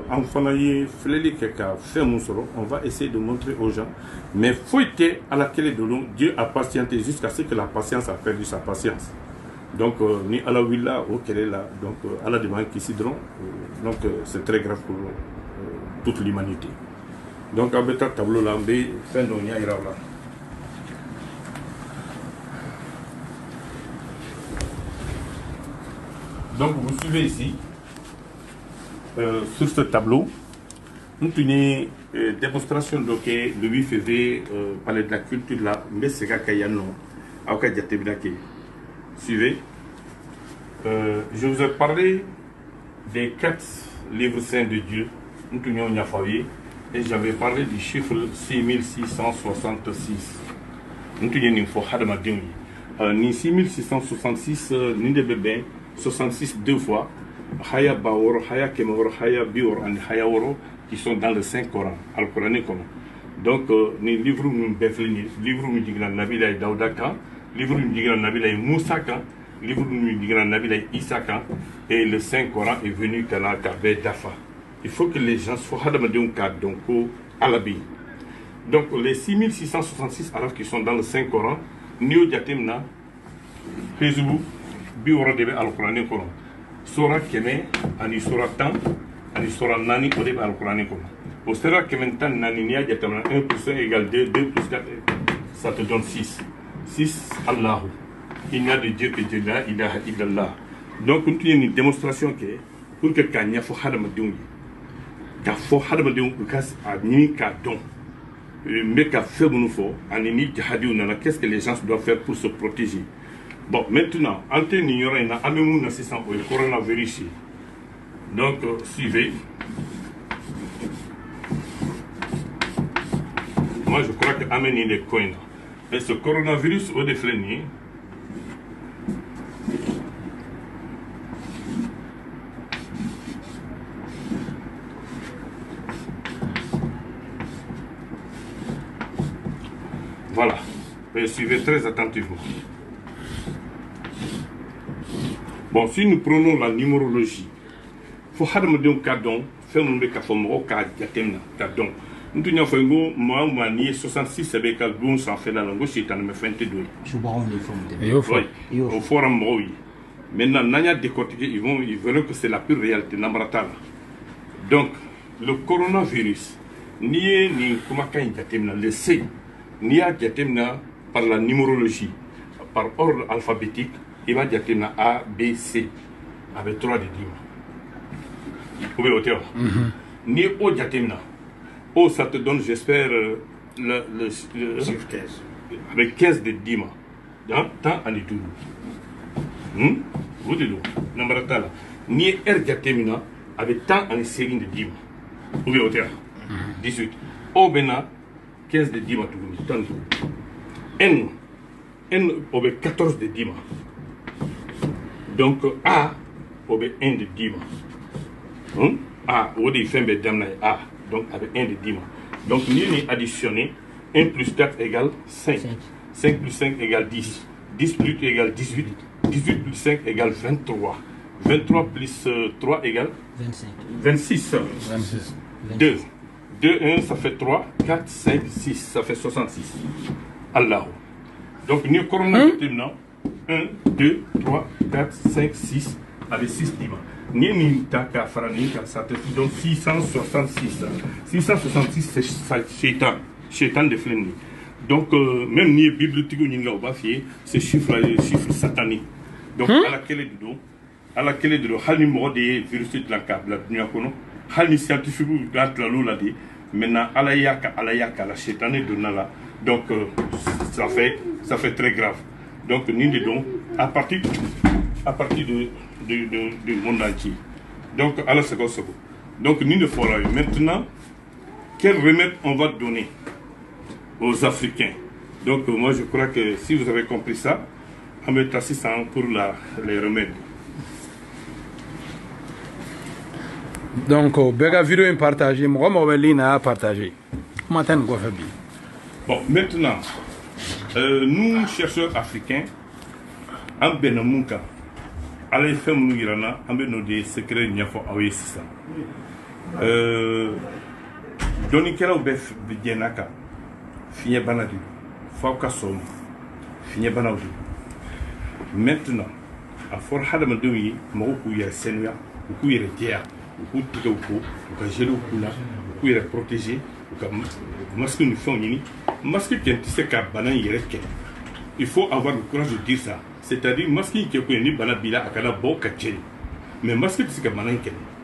en fanaye fleli keka fait mon solo, on va essayer de montrer aux gens. Mais faut être à laquelle de l'eau, Dieu a patienté jusqu'à ce que la patience a perdu sa patience. Donc, ni à la villa, ou qu'elle est là, donc à la demande qui s'y donc c'est très grave pour toute l'humanité. Donc, avec un tableau là, fin de là. Donc, vous suivez ici, sur ce tableau, nous avons une démonstration de le 8 février, Palais de la Culture, là, mais c'est Kayano, à suivez. Je vous ai parlé des 4 livres saints de Dieu, nous avons et j'avais parlé du chiffre 6666. Nous avons 6666, nous devons 66 deux fois, Haya Bawor, Haya Kemor, Haya Bior et Haya Woro, qui sont dans le Saint-Coran, Al-Coran. Donc, les livres nous béflent, livres nous disent Nabila et Daoudaka, livres nous disent Nabila et Moussaka, livres nous disent Nabila et Isaka, et le Saint-Coran est venu Kanaka Dafa. Il faut que les gens soient donc à l'abbaye. Donc, les 6666 arabes qui sont dans le Saint-Coran, Nio Diatemna, Facebook, Biora debe al-Qur'an kono sura keme ani sura tan ani sura nani o debe al-Qur'an kono o sura keme tan nani niya jatama 1 plus 1 égale 2, 2 plus 4 ça te donne 6 Allah, il n'y a de Dieu que Dieu, la ilaha illallah. Donc nous avons une démonstration que pour que kanya fo hadama dungi ka fo hadama dungi kas ani ka don mais ka fait nous fo ani ni jihadi na qu'est-ce que les gens doivent faire pour se protéger. Bon, maintenant, en tant qu'ignorant, il y a un assistant pour le coronavirus. Donc, suivez. Moi, je crois que Amen il est coin. Mais ce coronavirus, au défléni, voilà. Mais suivez très attentivement. Bon, si nous prenons la numérologie, il faut que nous fassions un cadeau, faire un cadeau. Nous avons fait 66 avec un bon sans faire la langue, c'est un 22. Oui, au forum, oui. Maintenant, nous avons décortiqué, ils veulent que c'est la pure réalité. Donc, le coronavirus, ni comment le C, ni par la numérologie, par ordre alphabétique. Il va dire qu'il y a A, B, C, avec 3 de dîmes. Vous pouvez voter. Ni O, O, ça te donne, j'espère, le 15. Avec 15 de dîmes. Tant en est tout. Vous dites, ni R, Diatemina, avec tant en série de dîmes. Vous pouvez voter. 18. O, Bena, 15 de dîmes. N, avec 14 de dîmes. Donc, A, on a 1 de 10 mois. A, on a A, donc avec 1 de 10 mois. Donc, nous avons additionné 1 plus 4 égale 5. 5 plus 5 égale 10. 10 plus 2 égale 18. 18 plus 5 égale 23. 23 plus 3 égale 25. 26. 2. 2, 1, ça fait 3. 4, 5, 6, ça fait 66. Allah. Donc, nous avons maintenant 1, 2, 3, 4, 5, 6, avec 6 dimanches. Ni taka faranika, ça te donne 666. 666, c'est Shaitan de Flenni. Donc, même ni bibliothèque ni là, c'est chiffre satanique. Donc, à laquelle de l'eau, hal numéro des virus de la câble, hal scientifique de la loi, maintenant, alayaka, la Shaitan de Nala. Donc, ça fait très grave. Donc, nous disons, à partir du monde entier. Donc, à la seconde. Donc, nous ne ferons pas. Maintenant, quel remède on va donner aux Africains? Donc, moi, je crois que si vous avez compris ça, on va être assistant pour les remèdes. Donc, Bega vidéo partagée, moi, je partagé. Comment tu as fait? Bon, maintenant, nous, chercheurs africains, en Benamunka, allez faire nous irana, en des secrets n'y a pas à ça. Dɔnnikɛlaw bɛ jɛnna kan fiɲɛ bana de don f'aw ka sɔn fiɲɛ banaw de don maintenant a fɔra hadamadenw ye mɔgɔw k'u yɛrɛ sanuya u k'u yɛrɛ jɛya u k'u tigɛw ko u ka gelew k'u la u k'u yɛrɛ protéger u ka masque ni fɛnw ɲini masque kɛ tɛ se ka bana in yɛrɛ kɛlɛ il faut avoir le courage de dire ça c'est-à-dire masque in kɛ ko ye ni bana b'i la a kana bɔ ka cɛri mais masque tɛ se ka bana in kɛlɛ.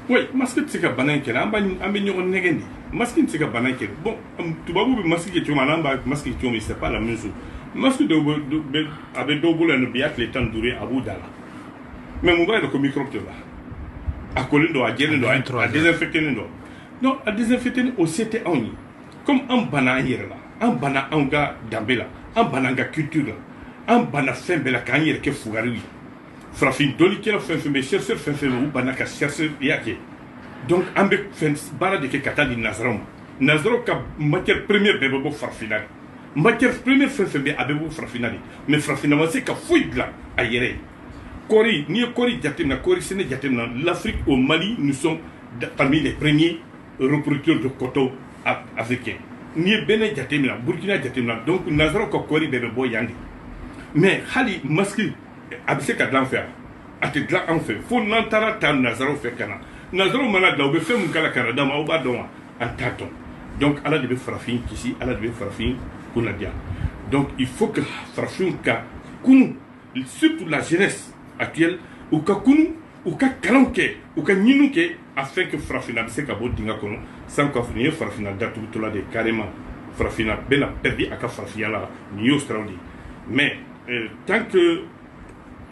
Oui, masque tɛ se ka bana in kɛlɛ an bɛ ɲɔgɔn nɛgɛn de masque tɛ se ka bana in kɛlɛ bon tubabuw bɛ masque kɛ cogo min an b'a masque kɛ cogo min c'est pas la même chose masque dɔw bɛ a bɛ dɔw bolo yan nɔ bi y'a tile 15 ye a b'u da la mais mun b'a yɛrɛ ko microbe tɛ la a kolen don a jɛlen don a désinfectelen don non a désinfectelen o se tɛ anw ye comme an banna an yɛrɛ la an banna anw ka danbe la an banna an ka culture la an banna fɛn bɛɛ la k'an yɛrɛ kɛ fugariw ye farafin dɔnnikɛla fɛn fɛn bɛ chercheur fɛn fɛn bɛ u banna ka chercheur y'a kɛ donc an bɛ fɛn baara de kɛ ka taa di nanzaraw ma nanzaraw ka matière première bɛɛ bɛ bɔ farafinna de matière première fɛn fɛn bɛ a bɛ bɔ farafinna de mais farafinna ma se ka foyi dilan a yɛrɛ ye kɔɔri n'i ye kɔɔri jateminɛ kɔɔri sɛnɛ jateminɛ l'Afrique au Mali nous sommes parmi les premiers reproducteurs de coton africains n'i ye Bénin jateminɛ Burkina jateminɛ donc nanzaraw ka kɔɔri bɛɛ bɛ bɔ yan de mais hali masque a bɛ se ka dilan fɛ yan a tɛ dilan an fɛ fo n'an taara ta nanzaraw fɛ ka na nanzaraw mana dilan u bɛ fɛn min k'a la ka na d'a ma aw b'a dɔn wa an t'a dɔn donc ala de bɛ farafin kisi ala de bɛ farafin kunnadiya donc il faut que farafin ka kunu surtout la jeunesse actuelle u ka kunu u ka kalanw kɛ u ka ɲiniw kɛ afin que farafinna bɛ se ka bɔ dingɛ kɔnɔ sans quoi nin ye farafinna datugutɔla de carrément farafinna bɛna perdu a ka farafinya la nin y'o siraw de ye mais tant que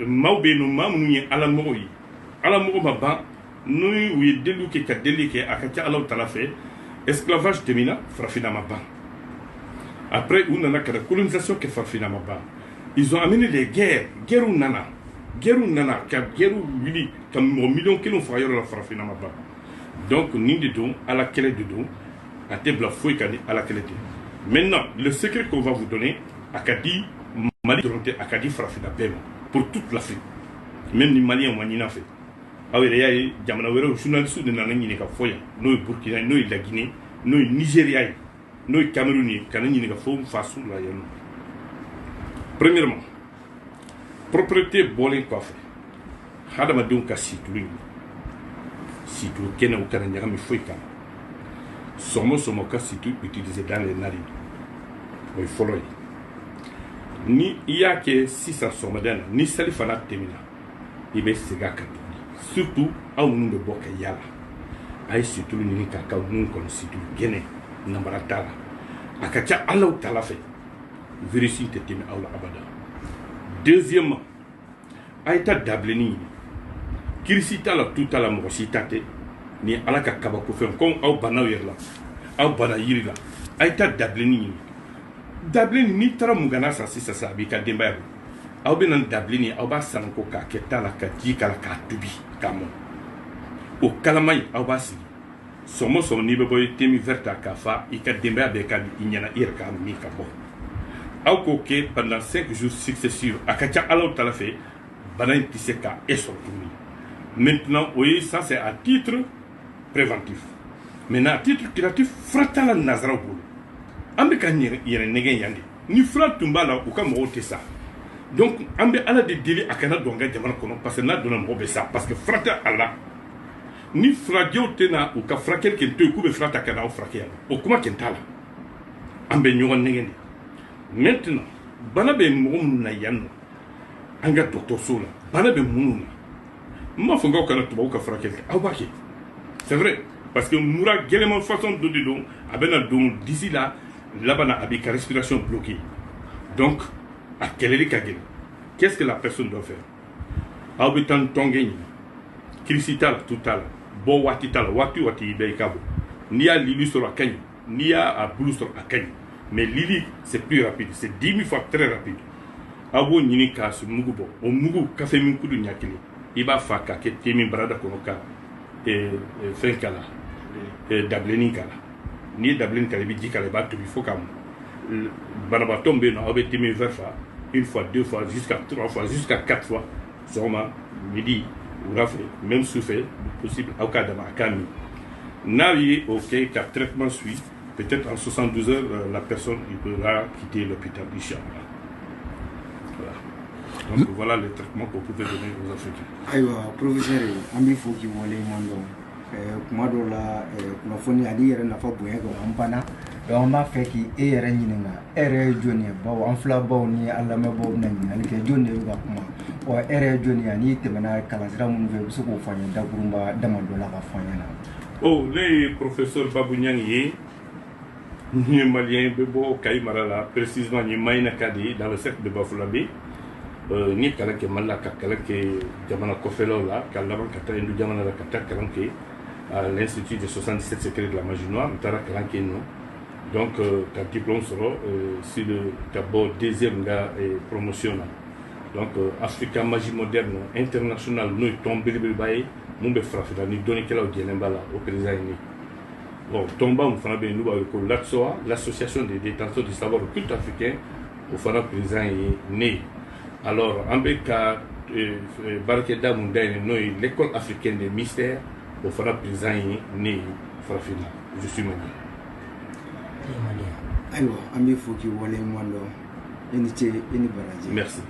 maaw bɛ yen nɔ maa minnu ye alamɔgɔw ye alamɔgɔ ma ban n'u ye deliw kɛ ka deli kɛ a ka ca alaw tala fɛ esclavage tɛmɛna farafinna ma ban après u nana ka na colonisation kɛ farafinna ma ban ils ont amené des guerres nana ka guerres wuli ka mɔgɔ miliyɔn kelen faga yɔrɔ la farafinna ma ban donc nin de don ala kɛlɛ de don a tɛ bila foyi ka di ala kɛlɛ tɛ maintenant le secret qu'on va vous donner a ka di Mali dɔrɔn tɛ a ka di farafinna bɛɛ ma pour toute l'Afrique même ni maliyɛnw ma ɲin'a fɛ aw yɛrɛ y'a ye jamana wɛrɛw journalistes de nana ɲininka fɔ yan n'o ye Burkina n'o ye La Guinée n'o ye Nigéria ye n'o ye Cameroun ye ka na ɲininka fɔ faso la yan nɔ premièrement propriété bɔlen kɔfɛ hadamadenw ka situlu kɛnɛw kana ɲagami foyi kan sɔmɔ sɔmɔ ka situ utiliser dans les narines o ye fɔlɔ ye ni i y'a kɛ sisan sɔgɔmada na ni seli fana tɛmɛna i bɛ segin a kan surtout aw minnu bɛ bɔ ka yaala a ye situlu ɲini k'a ka mun kɔnɔ situlu gɛnɛ namara t'a la a ka ca alaw tala fɛ virus tɛ tɛmɛ aw la abada deuxièmement a ye taa dabilenni ɲini kirisi t'a la tu t'a la mɔgɔ si ta tɛ ni ala ka kabakofɛn comme aw bannaw yɛrɛ la aw banna yiri la a ye taa dabilenni ɲini dabilenni n'i taara mugana san sisan sa a b'i ka denbaya bolo aw bɛ na ni dabilenni aw b'a sanko k'a kɛ ta la ka ji k'a la k'a tobi k'a mɔn o kalama in aw b'a sigi sɔgɔma sɔgɔma n'i bɛ bɔ temi verte k'a fa i ka denbaya bɛɛ ka di i ɲɛna i yɛrɛ k'a min ka bɔ aw k'o kɛ pendant 5 jours successifs a ka ca alaw ta la fɛ bana in tɛ se ka e sɔrɔ tuguni maintenant o ye ça c'est à titre préventif maintenant à titre curatif fura t'a la nanzaraw bolo an bɛ ka yɛrɛ nɛgɛn yan de ni fura tun b'a la u ka mɔgɔw tɛ sa donc an bɛ ala de deli a kana don an ka jamana kɔnɔ parce que n'a donna mɔgɔ bɛ sa parce que fura tɛ a la ni furajɛw tɛ na u ka furakɛli kɛ to yen k'u bɛ fura ta ka na aw furakɛ yan o kuma kɛ t'a la an bɛ ɲɔgɔn nɛgɛn de maintenant bana bɛ mɔgɔ minnu na yan nɔ an ka dɔgɔtɔrɔso la bana bɛ minnu na n m'a fɔ k'aw kana tubabu ka furakɛli kɛ aw b'a kɛ c'est vrai parce que mura gɛlɛman façon dɔ de don a bɛ na don disi la laban a b'i ka respiration bloquée donc a kɛlɛli ka gɛlɛn qu'est-ce que la personne doit faire aw bɛ taa tɔnkɛ ɲini kirisi t'a la tu t'a la bɔ waati t'a la waati o waati i bɛ i ka bɔ n'i y'a lili sɔrɔ a ka ɲi n'i y'a bulu sɔrɔ a ka ɲi mais lili c'est plus rapide c'est 10 000 fois très rapide aw b'o ɲini k'a mugu bɔ o mugu kafe min kudu ɲɛ kelen i b'a fa k'a kɛ te min barada kɔnɔ ka fɛn k'a la dabilenni k'a la n'i ye dabilenni k'a la i bɛ ji k'a la i b'a tobi fo k'a mɔn banabaatɔ min bɛ yen nɔ aw bɛ te min vert fa une fois, deux fois, jusqu'à 3 fois, jusqu'à 4 fois sɔgɔma midi wula fɛ même su fɛ possible aw k'a dama a k'a min Navi, ok, qu'un traitement suit. Peut-être en 72 heures, la personne il pourra quitter l'hôpital, Inch'Allah. Voilà. Donc voilà les traitements qu'on pouvait donner aux Africains. Aïwa, professeur, Ami Fouki Wole Mando. Kuma dɔw la kunnafoni ali yɛrɛ nafa bonya kan an banna donc an b'a fɛ k'i yɛrɛ ɲininka e yɛrɛ ye jɔn ye bawo an filabaw ni an lamɛnbaw bɛna ɲininkali kɛ jɔn de bɛ ka kuma wa e yɛrɛ ye jɔn ye n'i tɛmɛna kalansira minnu fɛ i bɛ se k'o fɔ an ye dakurunba dama dɔ la ka fɔ an ɲɛna. Oh, les professeurs Babou Niang ni malien bebo Kayi Marala précisément ni Maïna Kadi dans le cercle de Bafoulambi ni kala ke malla ka kala ke jamana kofelo la kala ban kata indu jamana la kata kala ke à l'Institut des 77 secrets de la magie noire, donc ta diplôme sera sur le d'abord deuxième promotion. Donc Africa Magie Moderne International nous tombé le bail, mon be frappé ni donné qu'elle au Dielenbala au président. Bon, tomba on fera bien nous avec l'ATSOA, l'association des détenteurs du savoir occulte africain, au fera président né. Alors en Beka Barakeda Mundaine, nous l'école africaine des mystères. Au fera président né farafina je suis malien. Aïwa, Ami Fouki Wole Mando. Ini baraji. Merci.